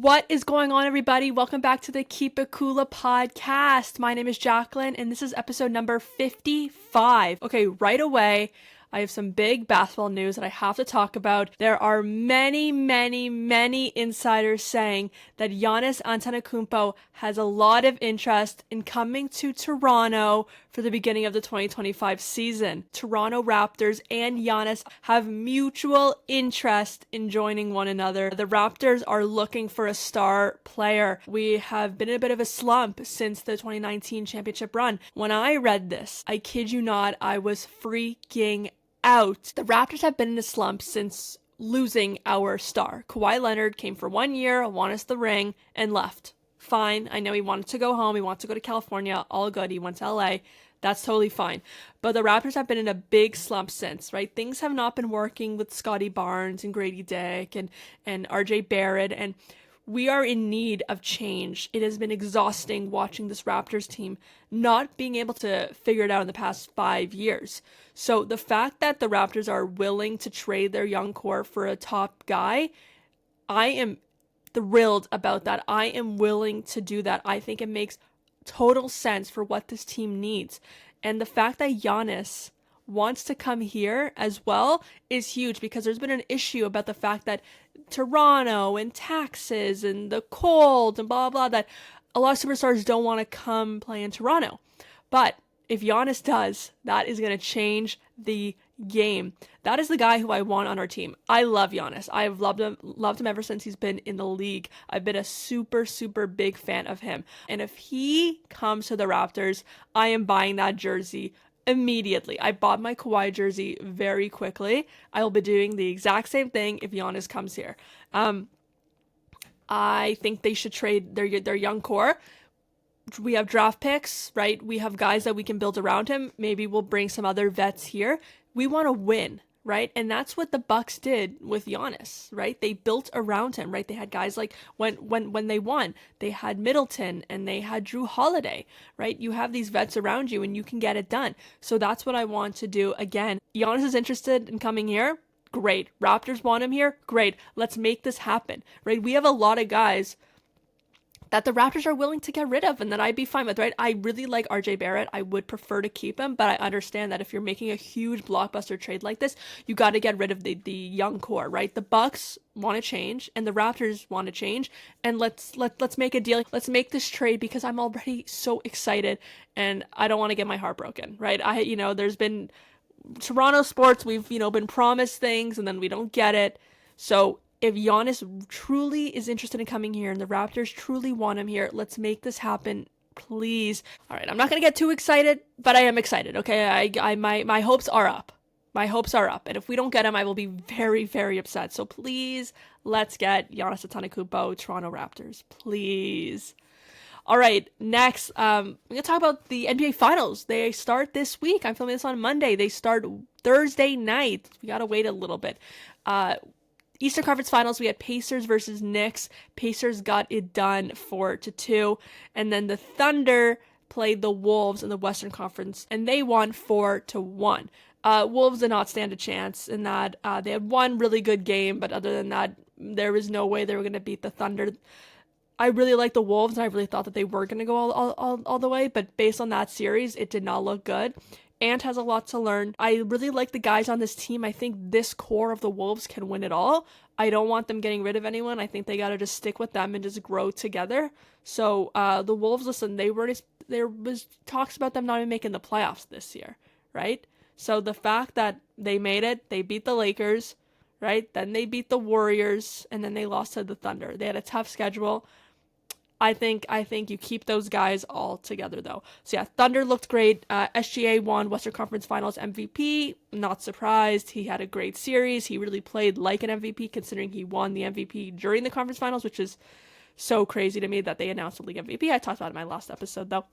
What is going on, everybody? Welcome back to the Keep It Kula Podcast. My name is Jacqueline, and this is episode number 55. Okay, right away, I have some big basketball news that I have to talk about. There are many insiders saying that Giannis Antetokounmpo has a lot of interest in coming to Toronto for the beginning of the 2025 season. Toronto Raptors and Giannis have mutual interest in joining one another. The Raptors are looking for a star player. We have been in a bit of a slump since the 2019 championship run. When I read this, I kid you not, I was freaking out. The Raptors have been in a slump since losing our star. Kawhi Leonard came for 1 year, won us the ring, and left. Fine. I know he wanted to go home. He wanted to go to California. All good. He went to LA. That's totally fine. But the Raptors have been in a big slump since, right? Things have not been working with Scotty Barnes and Grady Dick and RJ Barrett, and we are in need of change. It has been exhausting watching this Raptors team not being able to figure it out in the past 5 years. So the fact that the Raptors are willing to trade their young core for a top guy, I am thrilled about that. I am willing to do that. I think it makes total sense for what this team needs. And the fact that Giannis wants to come here as well is huge, because there's been an issue about the fact that Toronto and taxes and the cold and blah, blah, that a lot of superstars don't want to come play in Toronto. But if Giannis does, that is going to change the game. That is the guy who I want on our team. I love Giannis. I've loved him ever since he's been in the league. I've been a super big fan of him. And if he comes to the Raptors, I am buying that jersey immediately. I bought my Kawhi jersey very quickly. I will be doing the exact same thing if Giannis comes here. I think they should trade their young core. We have draft picks, right? We have guys that we can build around him. Maybe we'll bring some other vets here. We want to win, right? And that's what the Bucks did with Giannis, right? They built around him, right? They had guys like when they won, they had Middleton and they had Drew Holiday, right? You have these vets around you and you can get it done. So that's what I want to do. Again, Giannis is interested in coming here. Great. Raptors want him here. Great. Let's make this happen, right? We have a lot of guys that the Raptors are willing to get rid of and that I'd be fine with, right? I really like RJ Barrett. I would prefer to keep him, but I understand that if you're making a huge blockbuster trade like this, you got to get rid of the young core, right? The Bucks want to change and the Raptors want to change, and let's make a deal. Let's make this trade, because I'm already so excited and I don't want to get my heart broken, right? There's been Toronto sports, we've, been promised things and then we don't get it. So if Giannis truly is interested in coming here and the Raptors truly want him here, let's make this happen, please. All right, I'm not going to get too excited, but I am excited, okay? My hopes are up. My hopes are up. And if we don't get him, I will be very upset. So please, let's get Giannis Antetokounmpo, Toronto Raptors. Please. All right, next, we're going to talk about the NBA Finals. They start this week. I'm filming this on Monday. They start Thursday night. We got to wait a little bit. Eastern Conference Finals, we had Pacers versus Knicks. Pacers got it done 4-2. And then the Thunder played the Wolves in the Western Conference, and they won 4-1. Wolves did not stand a chance in that. They had one really good game, but other than that, there was no way they were going to beat the Thunder. I really like the Wolves, and I really thought that they were going to go all the way, but based on that series, it did not look good. Ant has a lot to learn. I really like the guys on this team. I think this core of the Wolves can win it all. I don't want them getting rid of anyone. I think they got to just stick with them and just grow together. So the Wolves, listen, there was talks about them not even making the playoffs this year, right? So the fact that they made it, they beat the Lakers, right? Then they beat the Warriors, and then they lost to the Thunder. They had a tough schedule. I think you keep those guys all together, though. So yeah, Thunder looked great. SGA won Western Conference Finals MVP. Not surprised. He had a great series. He really played like an MVP, considering he won the MVP during the conference finals, which is so crazy to me that they announced the league MVP. I talked about it in my last episode, though.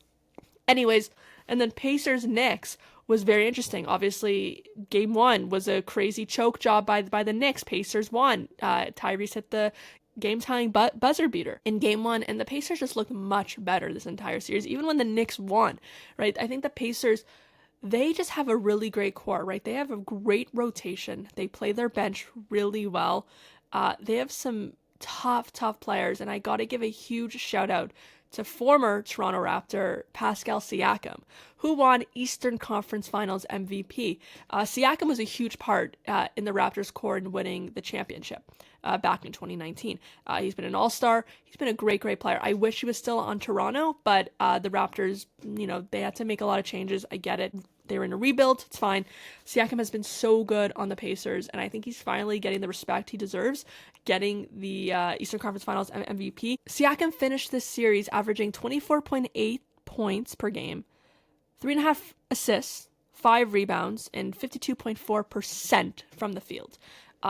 Anyways, and then Pacers-Knicks was very interesting. Obviously, game one was a crazy choke job by the Knicks. Pacers won. Tyrese hit the game-tying buzzer beater in game one, and the Pacers just looked much better this entire series, even when the Knicks won, right? I think the Pacers, they just have a really great core, right? They have a great rotation. They play their bench really well. They have some tough players, and I got to give a huge shout out to former Toronto Raptor Pascal Siakam, who won Eastern Conference Finals MVP. Siakam was a huge part in the Raptors' core in winning the championship back in 2019. He's been an all-star. He's been a great player. I wish he was still on Toronto, but the Raptors, they had to make a lot of changes. I get it. They were in a rebuild. It's fine. Siakam has been so good on the Pacers, and I think he's finally getting the respect he deserves, getting the Eastern Conference Finals MVP. Siakam finished this series averaging 24.8 points per game, 3.5 assists, 5 rebounds, and 52.4% from the field.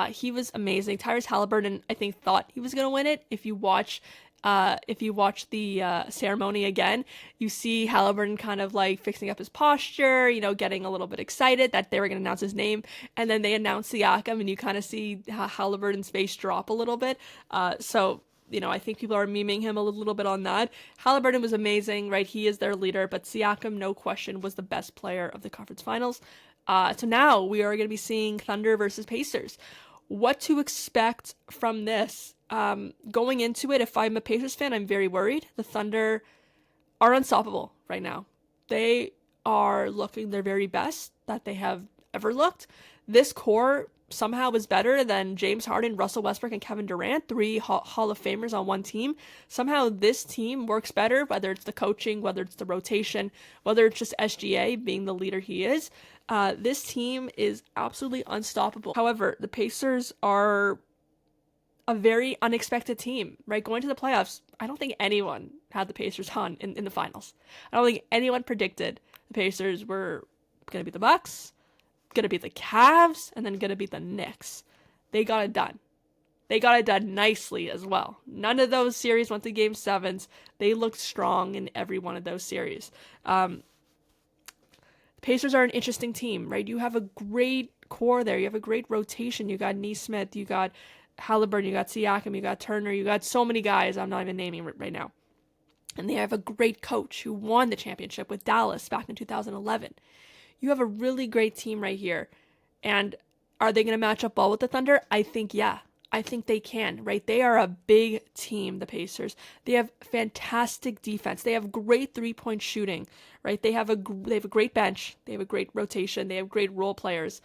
He was amazing. Tyrese Haliburton, I think, thought he was going to win it. If you watch the ceremony again, you see Haliburton kind of like fixing up his posture, getting a little bit excited that they were going to announce his name. And then they announce Siakam, and you kind of see Haliburton's face drop a little bit. So I think people are memeing him a little bit on that. Haliburton was amazing, right? He is their leader, but Siakam, no question, was the best player of the conference finals. So now we are going to be seeing Thunder versus Pacers. What to expect from this? Going into it, if I'm a Pacers fan, I'm very worried. The Thunder are unstoppable right now. They are looking their very best that they have ever looked. This core somehow is better than James Harden, Russell Westbrook, and Kevin Durant, 3 Hall of Famers on one team. Somehow this team works better, whether it's the coaching, whether it's the rotation, whether it's just SGA being the leader he is. This team is absolutely unstoppable. However, the Pacers are a very unexpected team, right? Going to the playoffs, I don't think anyone had the Pacers on in the finals. I don't think anyone predicted the Pacers were going to beat the Bucks, going to beat the Cavs, and then going to beat the Knicks. They got it done. They got it done nicely as well. None of those series went to game 7s. They looked strong in every one of those series. Pacers are an interesting team, right? You have a great core there. You have a great rotation. You got Nesmith, you got Haliburton, you got Siakam, you got Turner, you got so many guys I'm not even naming right now. And they have a great coach who won the championship with Dallas back in 2011. You have a really great team right here. And are they going to match up well with the Thunder? I think, yeah. I think they can, right? They are a big team, the Pacers. They have fantastic defense. They have great three-point shooting, right? They have a great bench. They have a great rotation. They have great role players.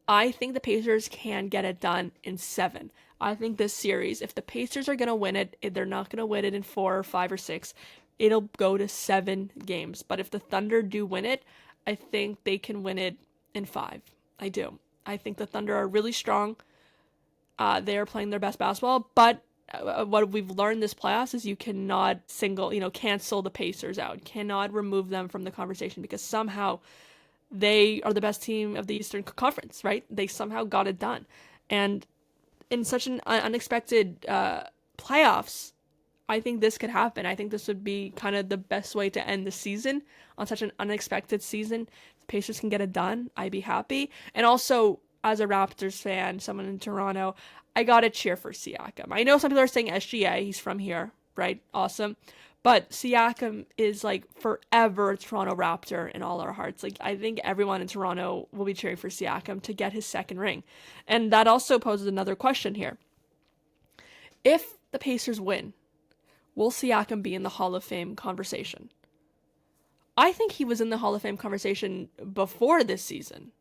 I think the Pacers can get it done in 7. I think this series, if the Pacers are going to win it, they're not going to win it in 4 or 5 or 6. It'll go to 7 games. But if the Thunder do win it, I think they can win it in 5. I do. I think the Thunder are really strong. They are playing their best basketball, but what we've learned this playoffs is you cannot cancel the Pacers out. Cannot remove them from the conversation because somehow they are the best team of the Eastern Conference, right? They somehow got it done. And in such an unexpected playoffs, I think this could happen. I think this would be kind of the best way to end the season on such an unexpected season. If the Pacers can get it done, I'd be happy. And also, as a Raptors fan, someone in Toronto, I gotta cheer for Siakam. I know some people are saying SGA, he's from here, right? Awesome. But Siakam is like forever a Toronto Raptor in all our hearts. Like, I think everyone in Toronto will be cheering for Siakam to get his 2nd ring. And that also poses another question here. If the Pacers win, will Siakam be in the Hall of Fame conversation? I think he was in the Hall of Fame conversation before this season.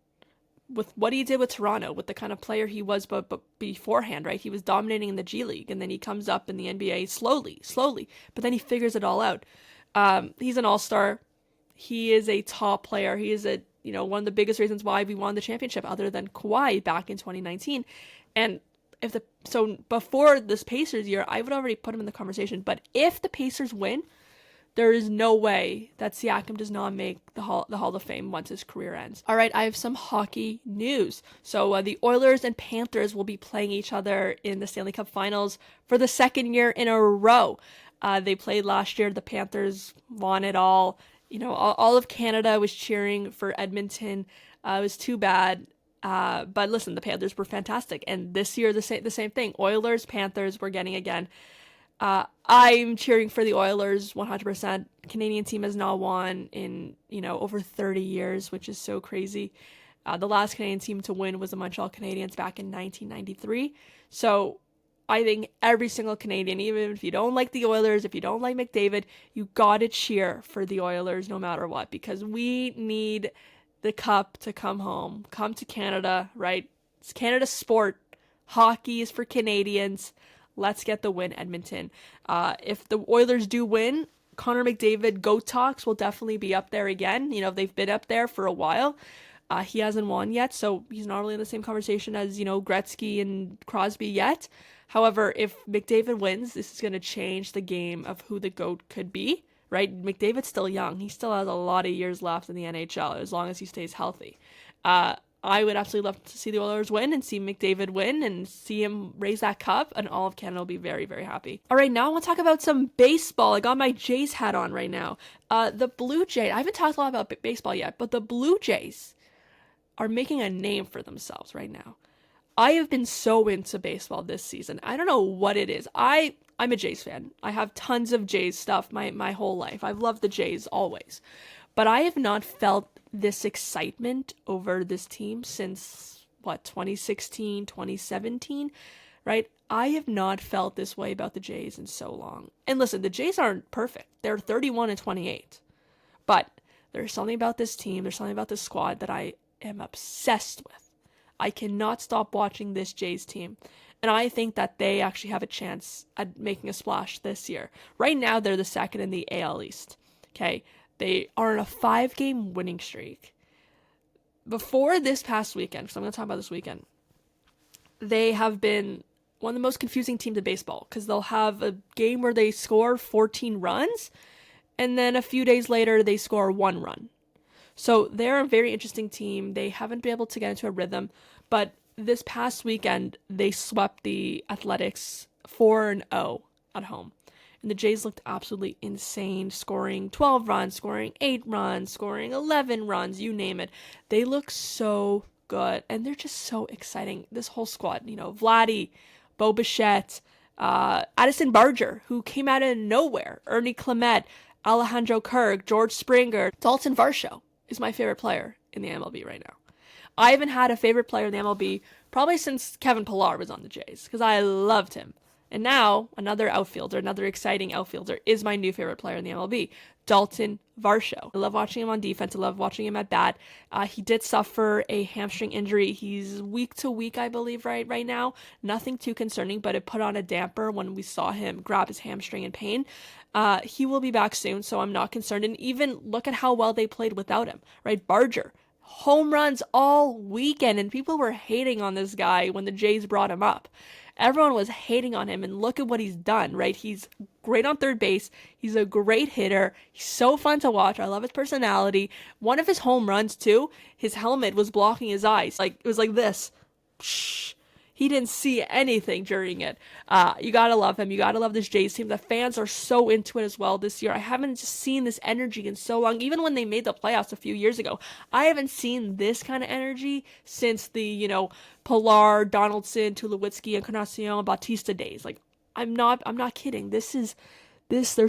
With what he did with Toronto, with the kind of player he was but beforehand, right? He was dominating in the G League, and then he comes up in the NBA slowly, but then he figures it all out. He's an all-star. He is a top player. He is one of the biggest reasons why we won the championship, other than Kawhi back in 2019. And so before this Pacers year, I would already put him in the conversation. But if the Pacers win, there is no way that Siakam does not make the Hall of Fame once his career ends. All right, I have some hockey news. So the Oilers and Panthers will be playing each other in the Stanley Cup Finals for the 2nd year in a row. They played last year. The Panthers won it all. All of Canada was cheering for Edmonton. It was too bad. But listen, the Panthers were fantastic. And this year, the same thing. Oilers, Panthers, we're getting again. I'm cheering for the Oilers 100%. Canadian team has not won in, over 30 years, which is so crazy. The last Canadian team to win was the Montreal Canadiens back in 1993. So I think every single Canadian, even if you don't like the Oilers, if you don't like McDavid, you gotta cheer for the Oilers no matter what, because we need the cup to come home, come to Canada, right? It's Canada's sport. Hockey is for Canadians. Let's get the win, Edmonton. If the Oilers do win, Connor McDavid GOAT talks will definitely be up there again. They've been up there for a while. He hasn't won yet, so he's not really in the same conversation as, Gretzky and Crosby yet. However, if McDavid wins, this is going to change the game of who the GOAT could be, right? McDavid's still young. He still has a lot of years left in the NHL as long as he stays healthy. I would absolutely love to see the Oilers win and see McDavid win and see him raise that cup, and all of Canada will be very, very happy. All right, now I want to talk about some baseball. I got my Jays hat on right now. The Blue Jays, I haven't talked a lot about baseball yet, but the Blue Jays are making a name for themselves right now. I have been so into baseball this season. I don't know what it is. I'm a Jays fan. I have tons of Jays stuff my whole life. I've loved the Jays always. But I have not felt this excitement over this team since, 2016, 2017, right? I have not felt this way about the Jays in so long. And listen, the Jays aren't perfect. They're 31-28. But there's something about this team, there's something about this squad that I am obsessed with. I cannot stop watching this Jays team. And I think that they actually have a chance at making a splash this year. Right now, they're the second in the AL East. Okay? They are on a 5-game winning streak. Before this past weekend, because I'm going to talk about this weekend, they have been one of the most confusing teams in baseball, because they'll have a game where they score 14 runs, and then a few days later, they score 1 run. So they're a very interesting team. They haven't been able to get into a rhythm, but this past weekend, they swept the Athletics 4-0 at home. And the Jays looked absolutely insane, scoring 12 runs, scoring 8 runs, scoring 11 runs, you name it. They look so good, and they're just so exciting. This whole squad, Vladdy, Bo Bichette, Addison Barger, who came out of nowhere, Ernie Clement, Alejandro Kirk, George Springer, Dalton Varsho is my favorite player in the MLB right now. I haven't had a favorite player in the MLB probably since Kevin Pillar was on the Jays, because I loved him. And now, another exciting outfielder is my new favorite player in the MLB, Dalton Varsho. I love watching him on defense. I love watching him at bat. He did suffer a hamstring injury. He's week to week, I believe, right now. Nothing too concerning, but it put on a damper when we saw him grab his hamstring in pain. He will be back soon, so I'm not concerned. And even look at how well they played without him, right? Barger, home runs all weekend, and people were hating on this guy when the Jays brought him up. Everyone was hating on him, and look at what he's done, right? He's great on third base. He's a great hitter. He's so fun to watch. I love his personality. One of his home runs, too, his helmet was blocking his eyes. It was like this. Shh. He didn't see anything during it. You gotta love him. You gotta love this Jays team. The fans are so into it as well this year. I haven't just seen this energy in so long. Even when they made the playoffs a few years ago, I haven't seen this kind of energy since the, Pilar, Donaldson, Tulowitzki, Encarnacion, Bautista days. I'm not kidding. There's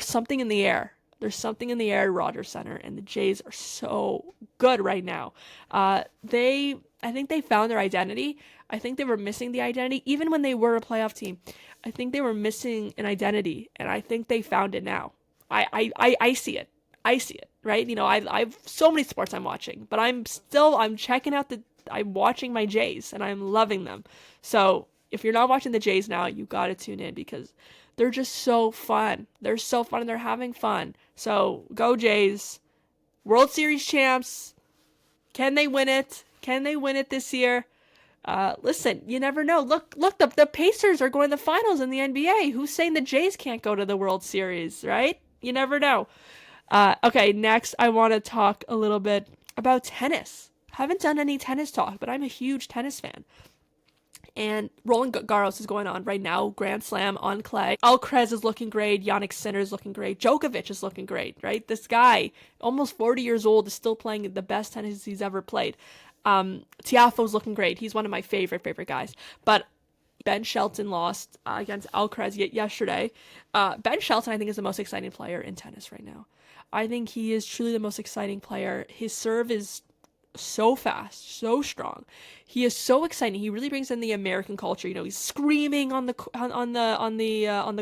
something in the air. There's something in the air at Rogers Center, and the Jays are so good right now. I think they found their identity. I think they were missing the identity. Even when they were a playoff team, I think they were missing an identity, and I think they found it now. I see it. I see it, right? I've so many sports I'm watching, but I'm watching my Jays, and I'm loving them. So if you're not watching the Jays now, you got to tune in, because they're just so fun. They're so fun, and they're having fun. So go Jays. World Series champs. Can they win it? Can they win it this year? Listen, you never know. Look, the Pacers are going to the finals in the NBA. Who's saying the Jays can't go to the World Series, right? You never know. Okay, next I want to talk a little bit about tennis. Haven't done any tennis talk, but I'm a huge tennis fan. And Roland Garros is going on right now, Grand Slam on clay. Alcaraz is looking great. Jannik Sinner is looking great. Djokovic is looking great, right? This guy, almost 40 years old, is still playing the best tennis he's ever played. Tiafoe's looking great. He's one of my favorite guys. But Ben Shelton lost against Alcaraz yesterday. Ben Shelton, I think, is the most exciting player in tennis right now. I think he is truly the most exciting player. His serve is so fast, so strong. He is so exciting. He really brings in the American culture. You know, he's screaming on the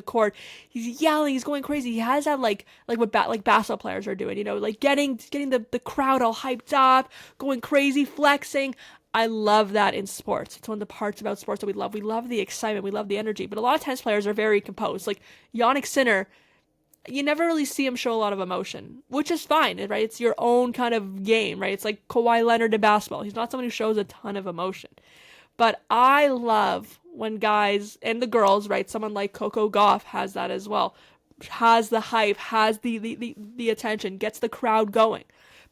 court. He's yelling. He's going crazy. He has that like what basketball players are doing. You know, like getting the crowd all hyped up, going crazy, flexing. I love that in sports. It's one of the parts about sports that we love. We love the excitement. We love the energy. But a lot of tennis players are very composed. Like Yannick Sinner, you never really see him show a lot of emotion, which is fine, right? It's your own kind of game, right? It's like Kawhi Leonard in basketball. He's not someone who shows a ton of emotion. But I love when guys and the girls, right? Someone like Coco Gauff has that as well. Has the hype, has the attention, gets the crowd going.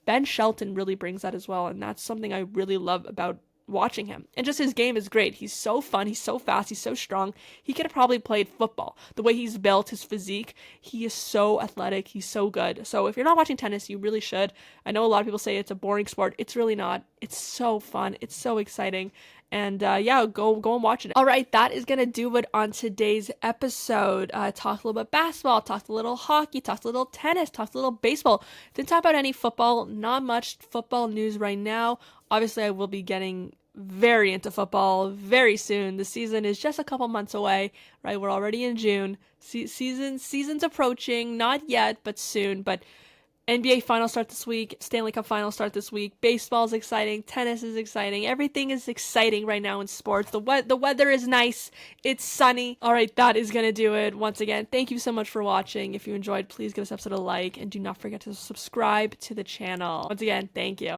Ben Shelton really brings that as well, and that's something I really love about watching him. And just his game is great. He's so fun, he's so fast, he's so strong. He could have probably played football. The way he's built, his physique, he is so athletic, he's so good. So if you're not watching tennis, you really should. I know a lot of people say it's a boring sport. It's really not. It's so fun. It's so exciting. And yeah, go and watch it. All right, that is going to do it on today's episode. Talked a little bit basketball, talked a little hockey, talked a little tennis, talked a little baseball. Didn't talk about any football. Not much football news right now. Obviously, I will be getting very into football very soon. The season is just a couple months away, right? We're already in June. Season's approaching. Not yet, but soon. But NBA Finals start this week. Stanley Cup Finals start this week. Baseball's exciting. Tennis is exciting. Everything is exciting right now in sports. The weather is nice. It's sunny. All right, that is going to do it. Once again, thank you so much for watching. If you enjoyed, please give this episode a like. And do not forget to subscribe to the channel. Once again, thank you.